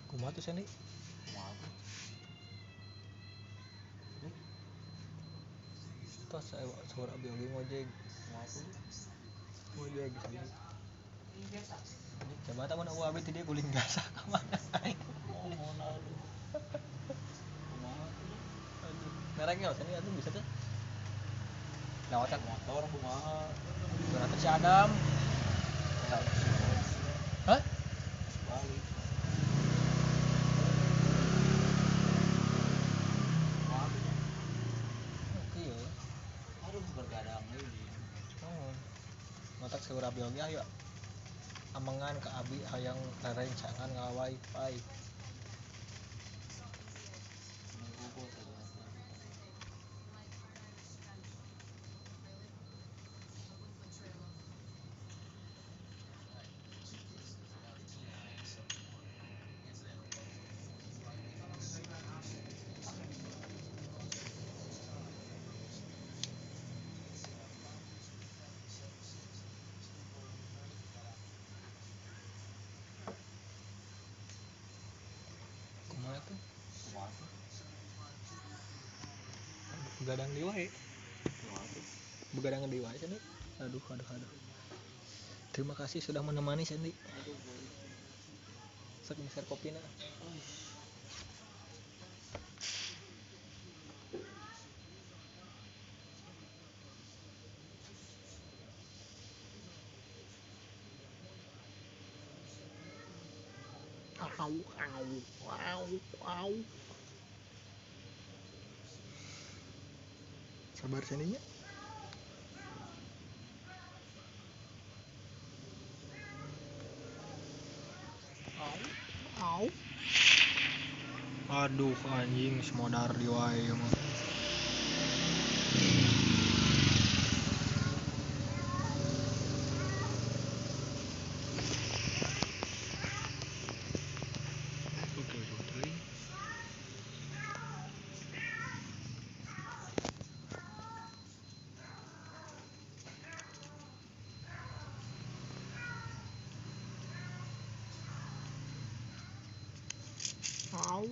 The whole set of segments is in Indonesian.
Kumaha tuh Sandi? Tos saur abi oge ngojek. Ngojek Sandi. Coba tah mun abi teh dia guling biasa ka mana. Aduh, merengel Sandi atuh bisa teh. Lewat motor kumaha? Berarti si Adam. Hah? Balik. Oke ya. Aduh bergadang deui. Oh. Matak saur abi oge ayo. Amengan ka abi hayang rerencangan ngawai pai. Kumaha tuh? Begadang deui wae. Begadang deui wae Sandi. Aduh. Terima kasih sudah menemani Sandi. Sok geser kopina. Au. Sabar Sandinya. Au. Aduh anjing semodar di wae mah. Au.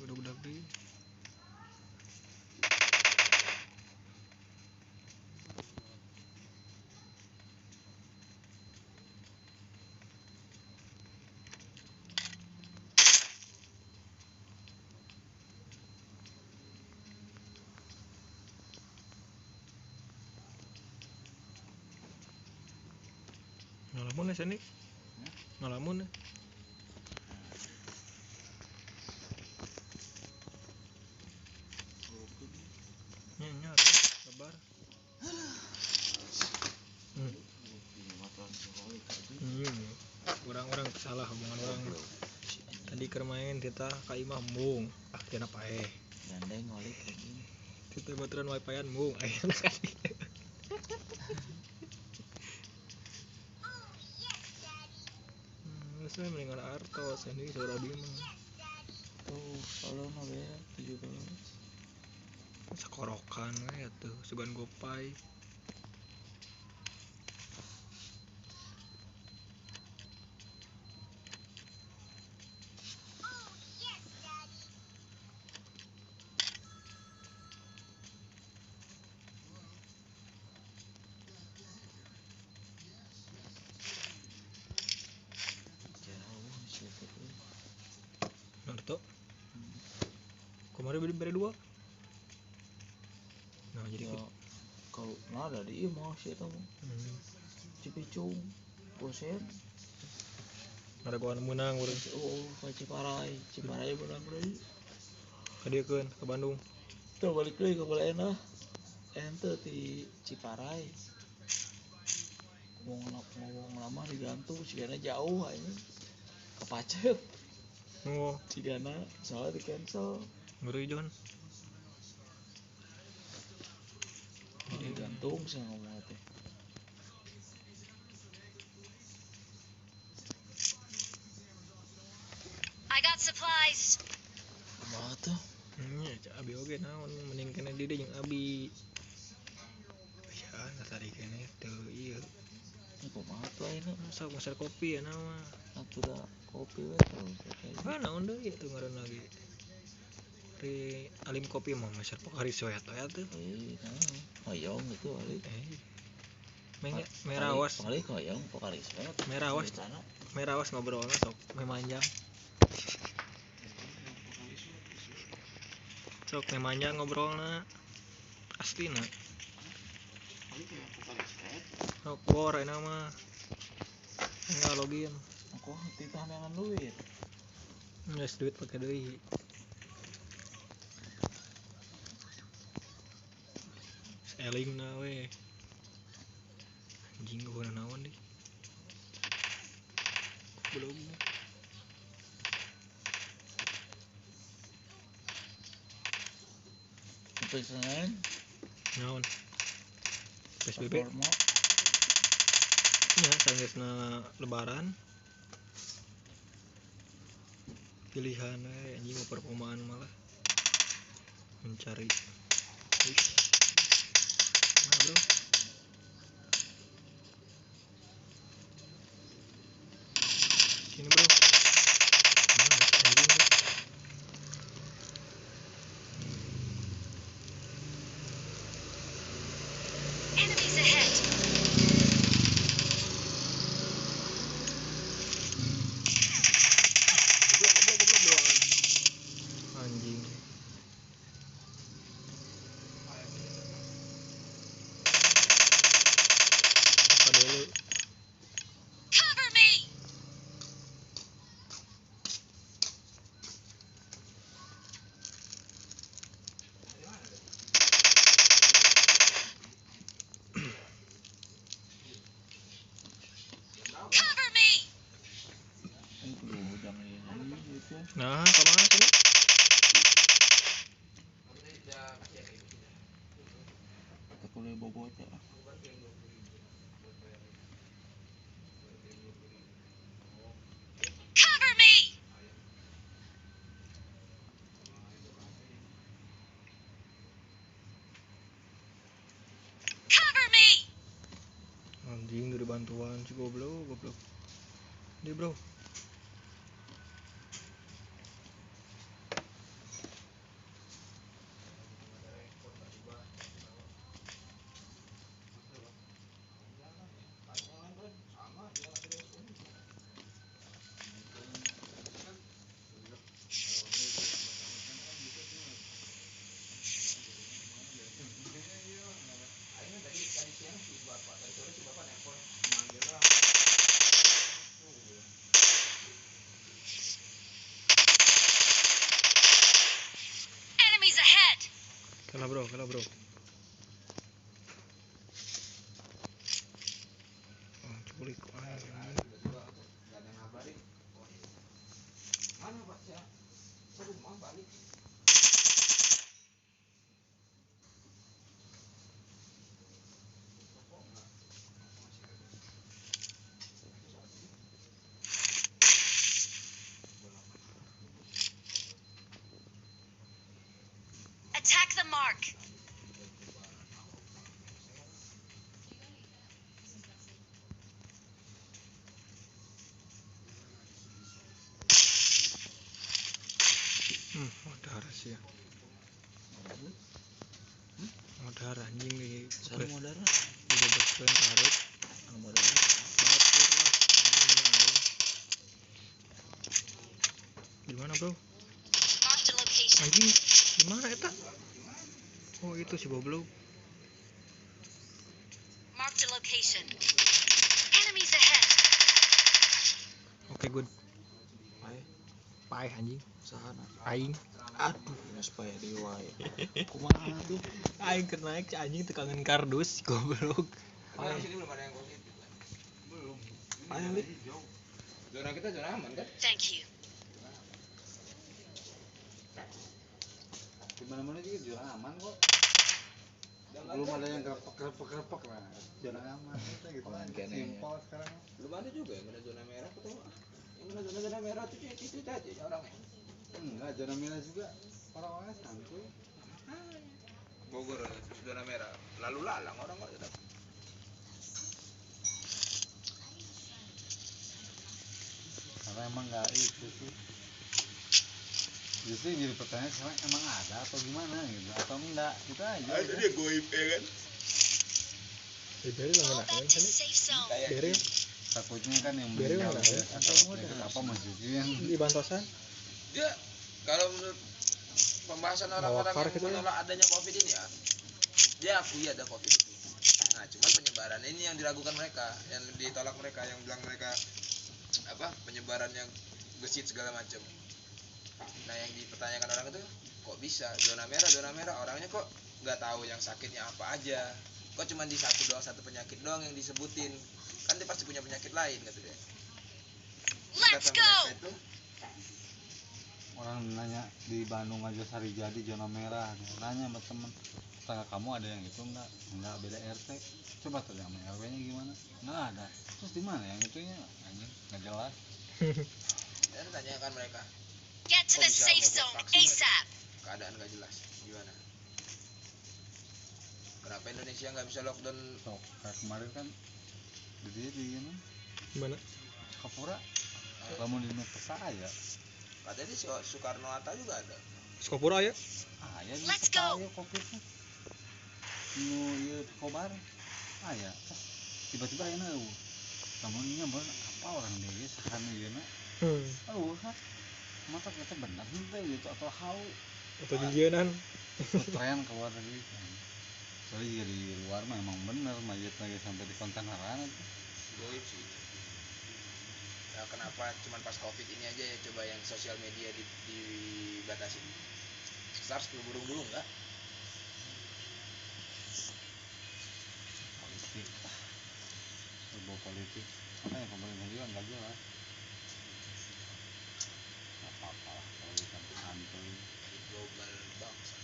Budak-budak deui. Ngalamun Sandi. Ngalamun. Nya sabar. Orang salah hubungan orang. tadi keur main kita ka imah mung akhirna paeh gandeng balik lagi kita baturan wifi-an mung akhirna kasih saya mendingan Arto sendiri suara Bima tuh kalau nabe 17 sakorokan ya tuh sugan Gopay Naruto kemarin beri dua nah jadi ya, kalau nada di mau sih tahu Cipicung bosen ada kawan menang urang ke Ciparai menang deui kadiekeun ke Bandung tuh balik deui ke Balena ente di Ciparai ngomong lama digantung sigana jauh aja kepacet sigana soalnya di cancel ngeri John digantung sih ngomong teh I got supplies. kumaha tuh nya abi oge naon mending kena di jeung abi ya tadi kene teu ieu kumaha tuh ayeuna sok masak kopi ya nama atuh da kopi we terus naon deui teu ngaranna ge Ri Alim Kopi mah masak pokari soet we atuh hoyong itu balik merawas balik hoyong pokari soet merawas ngobrolna sok memanjang sok memanjang ngobrolna astina sok war enak mah enggak login aku ditahanan duit geus duit pake deui seling na we anjing gua naon di belum pesanan naon PSBB nya sanggeusna lebaran pilihan we anjing performaan malah mencari nah bro sini bro anjing bro Enemies ahead. anjing apa dulu Cover me. Cover me. itu jangan ini gitu nah kemana sini kita kuliah bobot ya Cover me. Cover me. anjing dari bantuan si goblok dia bro Enemies ahead. kalah bro oh culik anjing Attack the mark. Modar sih ya. Modar anjing di Sana modar. udah berkeren tarik. Modar. Gimana bro? Marked a location. Anjing gimana eta? Oh itu si Boblo. Marked a location. Enemies ahead. Oke good. Ayo, Pai anjing. sana. Aing. Aduh, supaya diwai. Kumaha tuh? Aing kena naik anjing teu kangen kardus goblok. Pai. Sini belum ada yang positif kan? Belum. Pai Lik. Zona kita zona aman kan? Thank you. Di mana-mana juga zona aman kok. Belum ada yang kerepek lah. Zona aman kita gitu. Simpel sekarang. Belum ada juga yang ada zona merah atau yang ada zona merah tuh itu aja orangnya. Enggak, zona merah juga orang-orangnya santuy. Bogor zona merah, lalu lalang orang kok tetap. Karena emang nggak itu sih. Justru yang jadi pertanyaan sekarang emang ada atau gimana gitu atau enggak itu aja. Itu dia goib ya kan? Dari Fall back to safe zone. Kayak Dari Takutnya kan yang Dari meninggal mana, ya? atau penyakit apa masjidnya yang di Bantosan. dia kalau menurut pembahasan orang-orang Mawakar yang gitu ya? menolak adanya covid ini ya, dia akui ada covid itu. Nah cuman penyebaran ini yang diragukan mereka, yang ditolak mereka, yang bilang mereka apa penyebaran yang gesit segala macam. Nah yang dipertanyakan orang itu kok bisa zona merah orangnya kok nggak tahu yang sakitnya apa aja, kok cuma di satu penyakit doang yang disebutin, kan dia pasti punya penyakit lain kata dia. Let's Kata go. mereka itu orang nanya di Bandung aja Sarijadi zona merah, nanya sama temen tetangga kamu ada yang itu enggak beda RT, coba tanya sama RW-nya gimana, nggak ada, terus di mana yang itunya anjing nggak jelas. dan tanyakan mereka Get to the safe zone ASAP. keadaan nggak jelas gimana, kenapa Indonesia nggak bisa lockdown. So, kayak kemarin kan di Gimana? Kapura, kamu di peta ya, Katanya di Soekarno Hatta juga ada. Skopura ya? ya di Let's peta go. ya COVID-nya, nu ieu kobar, ya, tiba-tiba ayeuna namun ini apa orang dia sekarang ieu na, kan, mata kita benar henteu gitu atau hau, Atau jijienan. tren keluar lagi. Soalnya juga di luar mah emang bener mayat lagi sampai di kontak harana tuh. Goib sih. Ya kenapa cuman pas covid ini aja ya coba yang sosial media dibatasi. SARS burung-burung enggak? Politik, berbau politik, makanya pemerintah juga nggak jelas. Nggak apa-apa lah kalau kita santuy. Di global bangsa.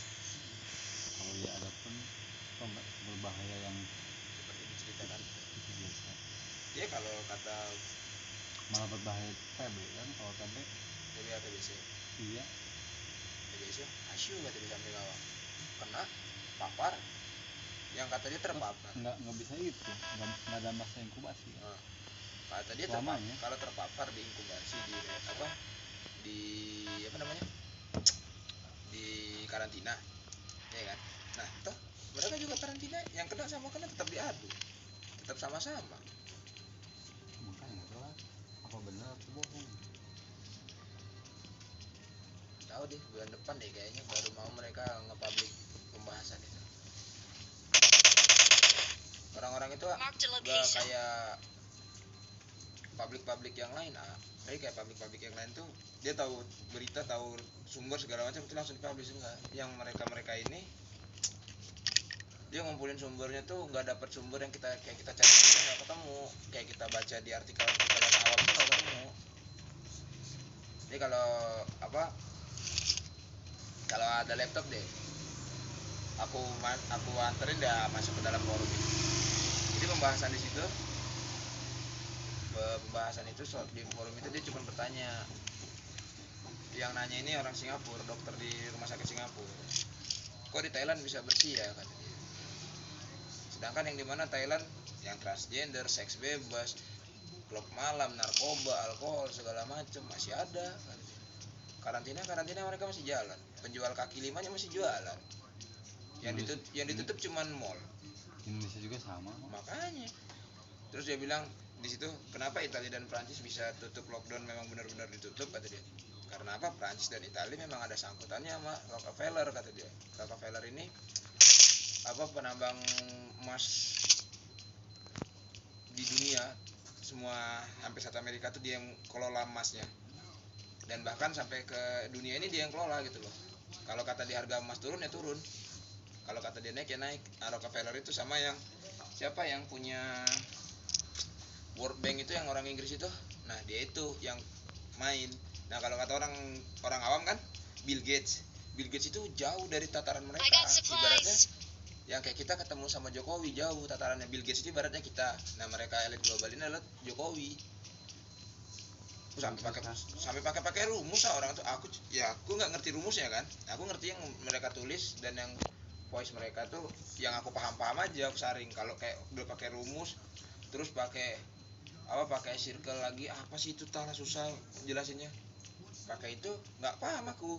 Kalau ya ada pun kok nggak berbahaya yang Seperti diceritakan. itu biasa. Dia kalau kata Malah berbahaya TB kan kalau TB. TBC, Iya. TBC, asyik nggak TBC sampai lawang. Kena papar, yang kata dia terpapar. Nggak bisa itu, nggak ada masa inkubasi. Nah, kata dia Selamanya. kalau terpapar di inkubasi di apa namanya di karantina ya kan. Nah toh mereka juga karantina, yang kena tetap diadu, tetap sama-sama. Makanya jelas apa benar atau bohong. Tahu deh bulan depan deh kayaknya baru mau mereka nge-publish pembahasan itu. Orang-orang itu Marked a gak location. kayak publik yang lain kayak publik yang lain tuh dia tahu berita, tahu sumber segala macam itu langsung dipublish. Enggak, yang mereka ini dia ngumpulin sumbernya tuh nggak dapat sumber yang kita cari dulu, nggak ketemu, kayak kita baca di artikel yang awal itu nggak ketemu. Jadi kalau ada laptop deh aku anterin dah masuk ke dalam forum ini. Jadi pembahasan di situ pembahasan itu di forum itu dia cuma bertanya, yang nanya ini orang Singapura, dokter di rumah sakit Singapura, kok di Thailand bisa bersih ya kata dia, sedangkan yang di mana Thailand yang transgender, seks bebas, klub malam, narkoba, alkohol segala macam masih ada kata dia. Karantina mereka masih jalan, penjual kaki limanya masih jualan, yang ditutup cuman mall. Indonesia juga sama Makanya terus dia bilang di situ, kenapa Italia dan Prancis bisa tutup lockdown, memang benar-benar ditutup kata dia, karena apa, Prancis dan Italia memang ada sangkutannya sama Rockefeller kata dia. Rockefeller ini apa, penambang emas di dunia semua, hampir satu Amerika tuh dia yang kelola emasnya, dan bahkan sampai ke dunia ini dia yang kelola gitu loh. Kalau kata dia harga emas turun ya turun, kalau kata dia naik ya naik. Rockefeller itu sama yang siapa yang punya World Bank itu, yang orang Inggris itu, nah dia itu yang main. Nah kalau kata orang awam kan Bill Gates itu jauh dari tataran mereka, ibaratnya yang kayak kita ketemu sama Jokowi jauh tatarannya. Bill Gates itu ibaratnya kita, nah mereka elit global ini adalah Jokowi. Sampai pakai rumus lah orang tuh. Aku nggak ngerti rumusnya kan, aku ngerti yang mereka tulis dan yang voice mereka tuh yang aku paham aja, aku saring. Kalau kayak udah pakai rumus terus pakai circle lagi, apa sih itu, tanah susah jelasinnya, pakai itu nggak paham aku.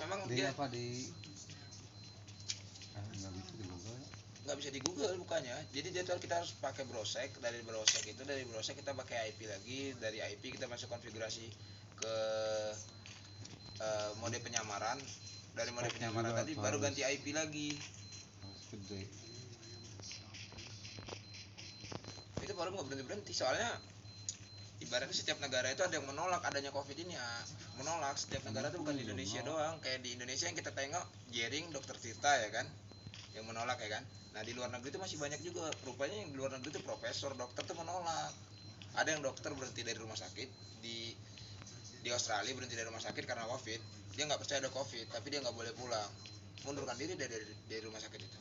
Memang dia apa di nggak bisa di Google bukannya. Jadi dia kita harus pakai browser, dari browser kita pakai IP lagi, dari IP kita masuk konfigurasi ke mode penyamaran, dari mode penyamaran tadi baru ganti IP lagi. Itu baru nggak berhenti, soalnya ibaratnya setiap negara itu ada yang menolak adanya COVID ini ya. Menolak, setiap negara itu bukan di Indonesia doang. Kayak di Indonesia yang kita tengok Jering, Dokter Tirta ya kan, yang menolak ya kan. Nah di luar negeri itu masih banyak juga, rupanya yang di luar negeri itu profesor, dokter tuh menolak. Ada yang dokter berhenti dari rumah sakit di Australia, berhenti dari rumah sakit karena COVID. Dia nggak percaya ada COVID, tapi dia nggak boleh pulang, mundurkan diri dari rumah sakit itu.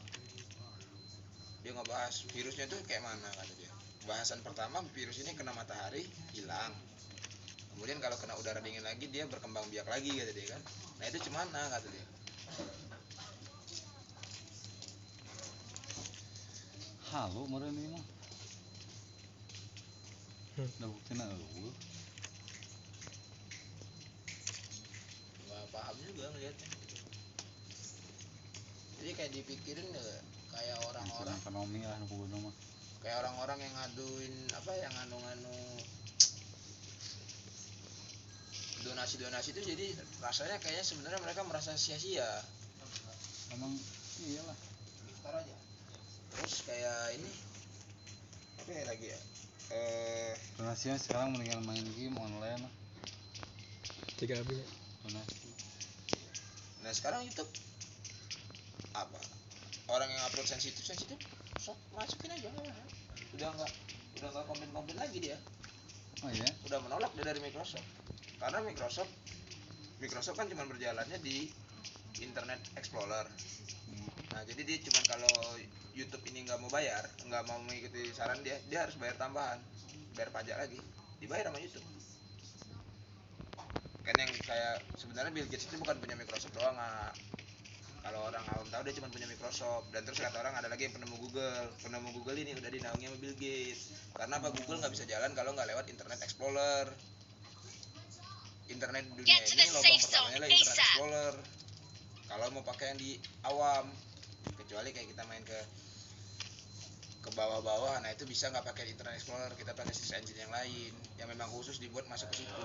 Dia ngebahas virusnya tuh kayak mana kata dia. Bahasan pertama, virus ini kena matahari hilang, kemudian kalau kena udara dingin lagi dia berkembang biak lagi kata dia kan. Nah itu cemana kata dia. halo meren ini mah udah buktinya lu Nggak paham juga ngeliatnya. Jadi kayak dipikirin kayak orang-orang ekonomi lah mah kayak orang-orang yang ngaduin yang nganu donasi itu, jadi rasanya kayaknya sebenarnya mereka merasa sia-sia. emang iyalah. Bentar aja. Terus kayak ini apa ya lagi ya, donasinya sekarang mendingan main game online lah. 3 AB Donasi. nah sekarang YouTube apa, orang yang upload sensitif sok masukin aja, udah nggak komen lagi dia. Oh iya, Udah menolak dia dari Microsoft, karena Microsoft kan cuma berjalannya di Internet Explorer. Nah jadi dia cuma kalau YouTube ini nggak mau bayar, nggak mau mengikuti saran dia harus bayar tambahan, bayar pajak lagi, dibayar sama YouTube. Kan yang kayak sebenarnya Bill Gates itu bukan punya Microsoft doang, kalau orang awam tahu dia cuma punya Microsoft. Dan terus kata orang ada lagi yang penemu Google ini udah dinaungi sama Bill Gates. Karena apa, Google nggak bisa jalan kalau nggak lewat Internet Explorer. Internet dunia ini lubang pertamanya lah Internet Explorer. Kalau mau pakai yang di awam, kecuali kayak kita main ke bawah-bawah, nah itu bisa nggak pakai Internet Explorer, kita pakai search engine yang lain yang memang khusus dibuat masuk ke situ.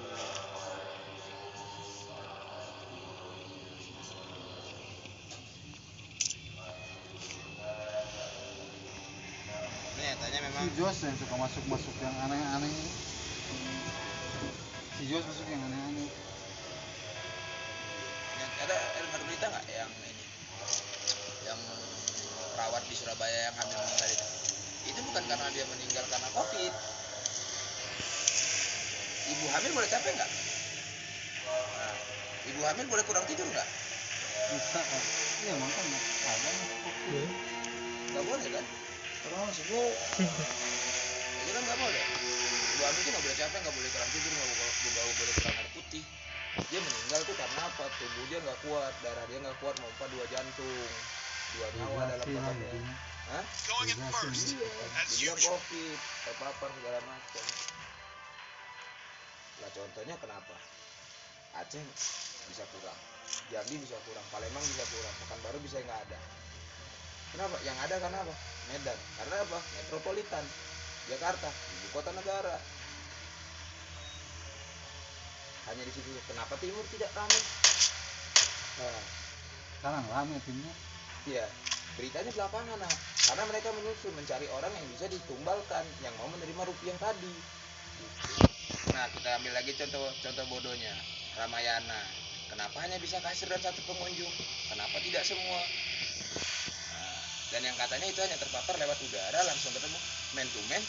Nyatanya memang si Jos yang suka masuk yang aneh-aneh ini. Si Jos masuk yang aneh-aneh. ada berita nggak yang ini, yang perawat di Surabaya yang hamil meninggal itu bukan karena dia meninggal karena COVID. Ibu hamil boleh capek nggak? Nah, ibu hamil boleh kurang tidur nggak? Bisa kan? Iya makanya ada Nggak boleh kan? Terus gue Itu kan nggak boleh. suami itu nggak boleh capek, nggak boleh kurang tidur, nggak boleh kurang air putih. Dia meninggal tuh karena apa? Tubuh dia nggak kuat, darah dia nggak kuat, memompa 2 jantung, 2 nyawa dalam badannya. Hah? Iya, dibilang COVID, terpapar segala macam. Lah contohnya kenapa? Aceh bisa kurang, Jambi bisa kurang, Palembang bisa kurang, Pekanbaru bisa nggak ada. Kenapa? Yang ada karena apa? Medan. Karena apa? Metropolitan. Jakarta, ibu kota negara. Hanya di situ. Kenapa timur tidak ramai? Nah, Sekarang rame timnya. iya. Beritanya belakangan, nah. Karena mereka menyusul mencari orang yang bisa ditumbalkan, yang mau menerima rupiah tadi. Nah, kita ambil lagi contoh bodohnya. Ramayana. Kenapa hanya bisa kasir dan 1 pengunjung? Kenapa tidak semua? Nah, dan yang katanya itu hanya terpapar lewat udara, langsung ketemu man to man,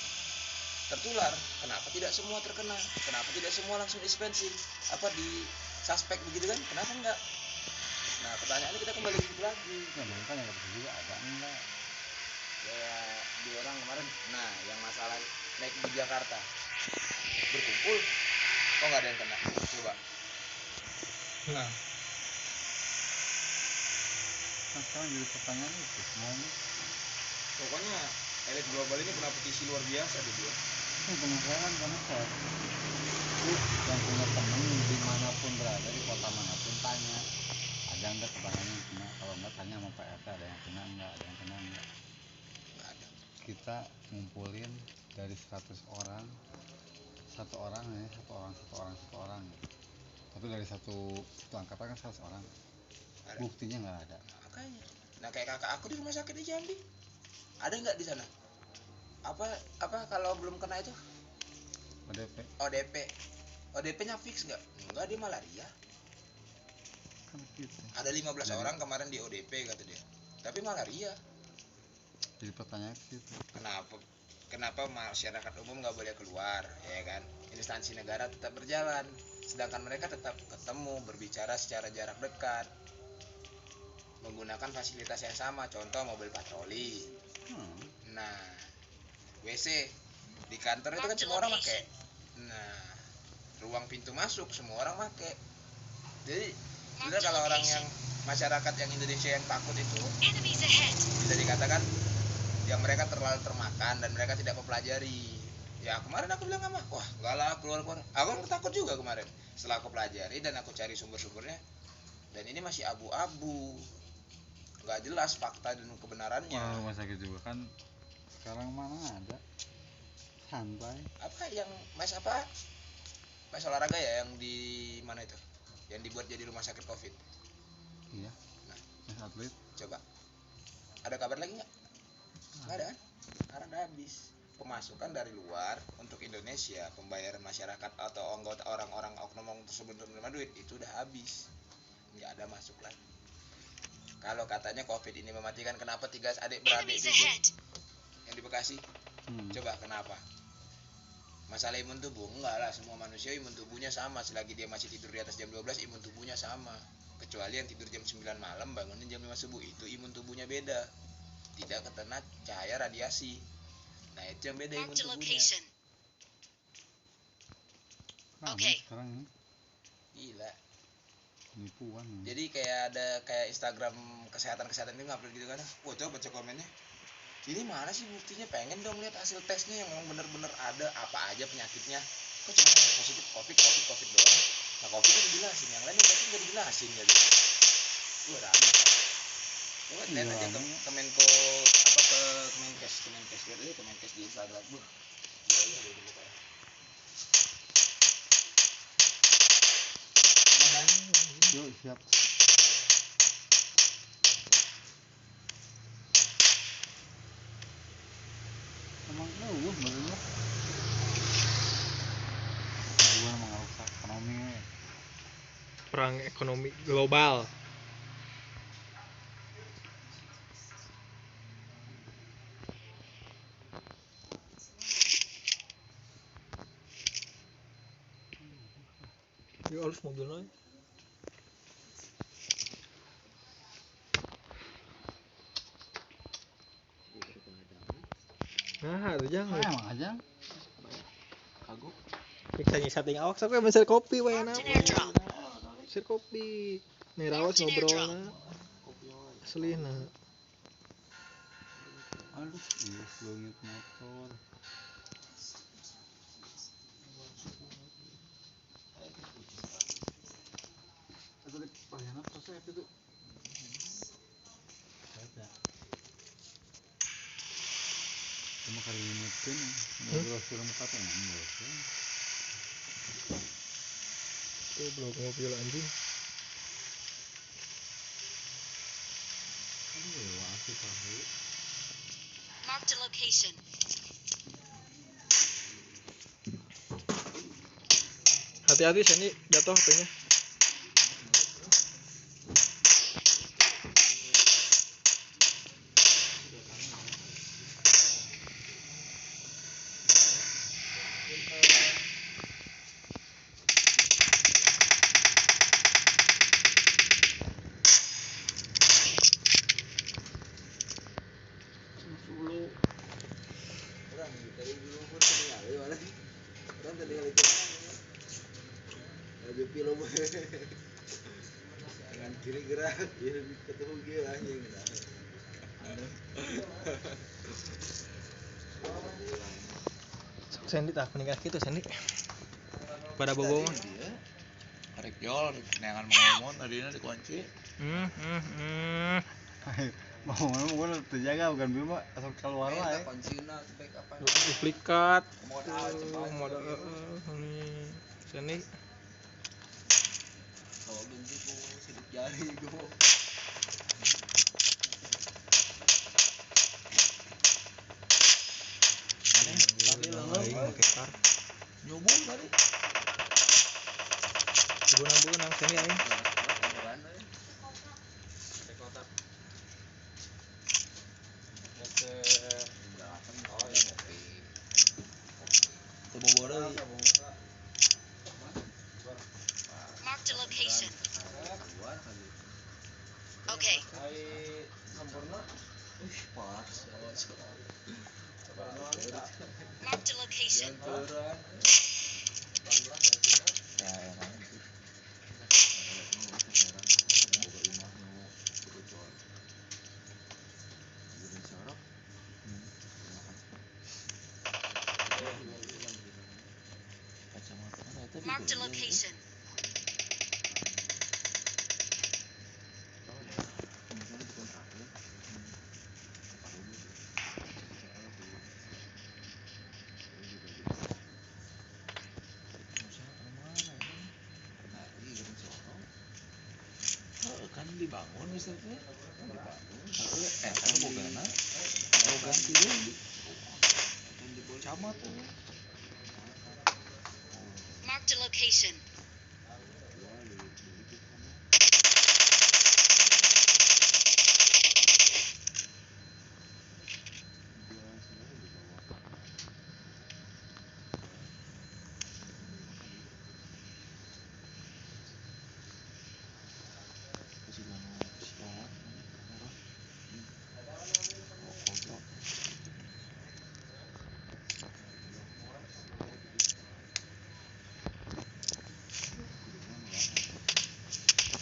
tertular. Kenapa tidak semua terkena? Kenapa tidak semua langsung dispensi? Apa di suspek begitu kan? Kenapa enggak? Nah, pertanyaannya kita kembali ke situ lagi. Ya dulu kan yang juga ada enggak. Ya, 2 orang kemarin. Nah, yang masalah naik di Jakarta berkumpul, kok nggak ada yang kena? Coba. Nah, Kan sekarang jadi pertanyaan itu semuanya. pokoknya elit global ini kena petisi luar biasa dia. Ini kemungkinan karena saya lu yang punya temen dimanapun berada di kota manapun tanya ada enggak tetangganya yang kena, kalau enggak tanya sama Pak RT ada yang kena enggak, ada yang kena enggak. Nggak ada. Kita ngumpulin dari 100 orang, satu orang tapi dari satu angkatan kan 100 orang, Ada. buktinya nggak ada. Makanya. Nah, kayak kakak aku di rumah sakit di Jambi. Ada nggak di sana? Apa kalau belum kena itu? ODP ODP-nya fix nggak? Enggak, dia malaria. kan gitu. Ada 15 orang kemarin di ODP kata dia. Tapi malaria. Jadi pertanyaan gitu. Kenapa masyarakat umum nggak boleh keluar, ya kan? Instansi negara tetap berjalan, sedangkan mereka tetap ketemu, berbicara secara jarak dekat, menggunakan fasilitas yang sama, contoh mobil patroli. Nah, WC di kantor itu kan semua orang pakai. Nah, ruang pintu masuk semua orang pakai. Jadi, sebenarnya kalau orang yang masyarakat yang Indonesia yang takut itu Enemies ahead. bisa dikatakan yang mereka terlalu termakan dan mereka tidak mempelajari. Ya kemarin aku bilang sama, wah enggak lah, keluar. Aku takut juga kemarin. Setelah aku pelajari dan aku cari sumber-sumbernya, dan ini masih abu-abu, nggak jelas fakta dan kebenarannya. Rumah sakit juga kan sekarang mana ada santai. Apa yang mes olahraga ya, yang di mana itu, yang dibuat jadi rumah sakit COVID. Iya. Nah, Mes atlet. coba ada kabar lagi nggak? Nggak ada kan? Sekarang udah habis. Pemasukan dari luar untuk Indonesia, pembayaran masyarakat atau anggota orang-orang oknum tersebut untuk menerima duit itu udah habis, nggak ada masuk lagi. Kalau katanya COVID ini mematikan, kenapa 3 adik beradik Enemies itu ahead. yang di Bekasi? Coba kenapa? Masalah imun tubuh? Enggak lah, semua manusia imun tubuhnya sama. Selagi dia masih tidur di atas jam 12, imun tubuhnya sama. Kecuali yang tidur jam 9 malam, bangunin jam 5 subuh, itu imun tubuhnya beda. Tidak kena cahaya radiasi. Nah, itu yang beda imun Marked a tubuhnya. location. Ramai Oke. sekarang ini Gila. penipuan. Jadi kayak ada kayak Instagram kesehatan itu ngupload gitu kan. Wah, coba baca komennya. Ini mana sih buktinya, pengen dong lihat hasil tesnya yang memang benar-benar ada apa aja penyakitnya. Kok cuma positif COVID doang. Nah, COVID kan dijelasin, yang lain berarti nggak dijelasin jadi. Wah, rame. Coba lihat aja ke Kemenko apa ke Kemenkes lihat aja Kemenkes di Instagram. Wah, iya dulu kayak. Yuk siap. Emang bener gua emang rusak ekonomi. Perang ekonomi global. Ini harus mobilnya. Nah, itu jangan. Emang aja kagok. Bisa setting awak sok we meser kopi we na. Marked an airdrop. Meser kopi. Nih rawas ngobrolna Kopi wae. aslina. Aduh, iya selungit motor. Tadi bayarnya selesai itu. Ada. Cuma kali ini pun ngobrol film kata ngobrol. Tuh belum mobil anjing. Aduh, asik tahu. Marked a location. Hati-hati Sandy jatuh HP-nya. Orang dari dulu pun tinggal orang tinggal itu lagi film dengan kiri gerak kiri ketemu dia anjing Sandy tah meninggal gitu Sandy. Pada bobong. Dia arek jol neangan ngomong tadinya dikunci. Mau ngomong terjaga bukan bima asal keluar wae. konsina sebaik apa Duplikat. modal cepat Modal ini Sandy. kalau benci ku sidik jari ku Tadi Aing leung make kar. nyubung tadi. Bunang-bunang Sandy aing. Teu bobo deui. Marked a location. Okay. Marked a location. Marked a location. Kan dibangun Mister teh. Dibangun. Kan bogana. Mau ganti deui. Camat tuh. Marked a location.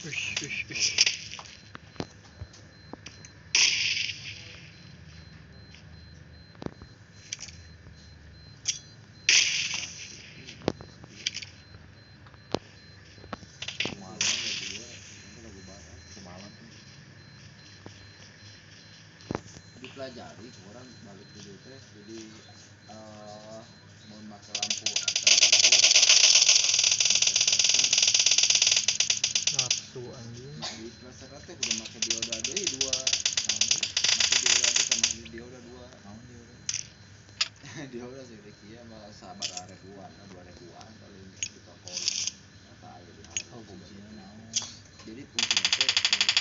Ish. dipelajari orang balik dulu teh jadi mau pakai lampu atau Nafsu anjing. di plaster teh udah pakai dioda deui dua pakai dioda deui sama dioda dua dioda sih kia mah sabar ribuan 2.000-an paling di toko kata aja di jadi fungsinya teh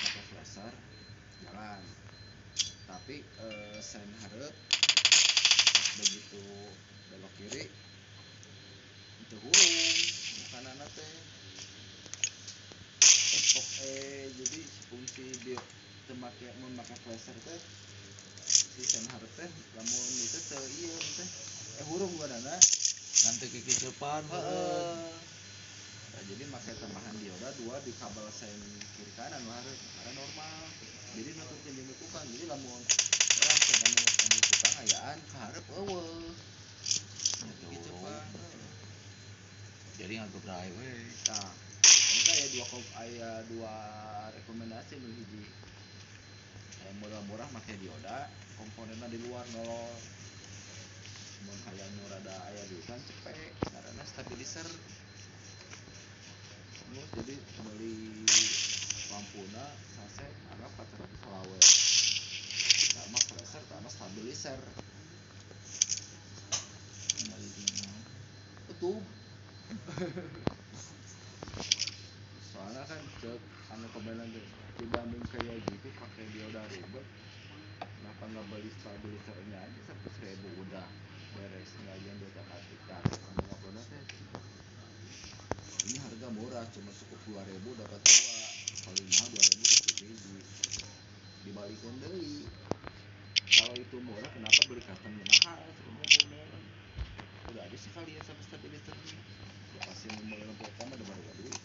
pakai flasher jalan tapi sen hareup begitu belok kiri itu hurung kanana teh jadi fungsi dia memakai flasher teh si sen hareup teh lamun itu teh ieu teh hurung badanna nanti ke depan Nah, jadi pakai tambahan dioda 2 di kabel sen kiri kanan karena normal. Jadi nutupkeun jeung tukang. Jadi lamun orang kamu tukang ayaan kaharep eueuh. Gitu Pak. Jadi ngagebrai we. Nah, ini aya dua rekomendasi nu hiji. Yang murah-murah make dioda, komponennya di luar nolol. Mun hayang nu rada aya duitan cepek, karena stabilizer. Terus jadi beli lampuna saset anggap 400 lawe. Sama pressure sama stabilizer. Betul. Soalnya kan cek anu komenan tuh dibanding kayak gitu pakai dioda ribet, kenapa nggak beli stabilizernya aja 100.000 udah beres, nggak yang dioda katikan kamu nggak pernah teh. Ini harga murah cuma cukup 2.000 dapat 2, paling mahal 2.000 biji dibalikin deui. Kalau itu murah kenapa beli custom mahal sebenarnya? Udah aja sekalian sama stabilizernya. Ya pasti mulai untuk pertama udah baru duit.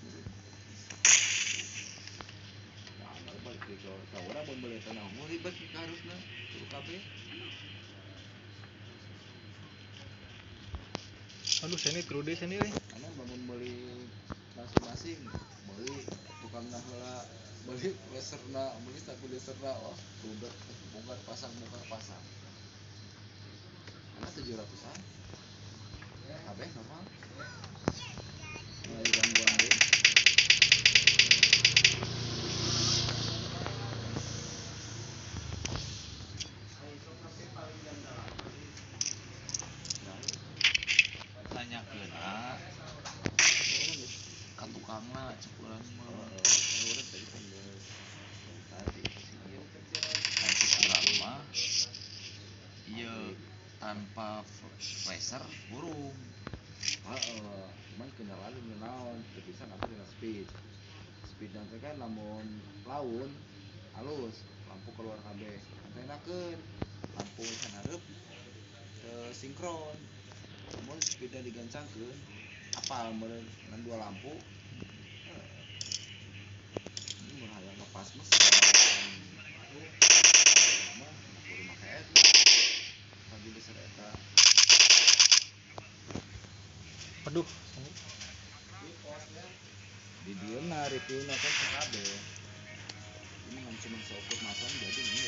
Nah, balik ke orang mau beli tanah mau ribet kita harusnya suruh kabeh. Aduh sini trude sini we. Karena bangun beli masing-masing, beli tukang heula, beli laserna, beli stabilizerna, wah ribet, bongkar pasang. Karena 700-an. Kabeh normal. Mulai gangguan deh. Nanyakeun ka tukangna cepuran mah. Orang tadi kan tadi Lanjut urang mah ieu tanpa pressure burung. Cuman kendala nu naon teu bisa ngatur dengan speed nanti kan lamun laun halus lampu keluar kabeh nanti enakeun lampu sanarep sinkron. Namun speednya digancangkeun apal meureun ngan 2 lampu ini mun hayang ngepas mah mah kudu make eta stabilizer eta. Aduh Di dieuna reviewna kan sakabeh. Ini cuma seukur masang jadi ini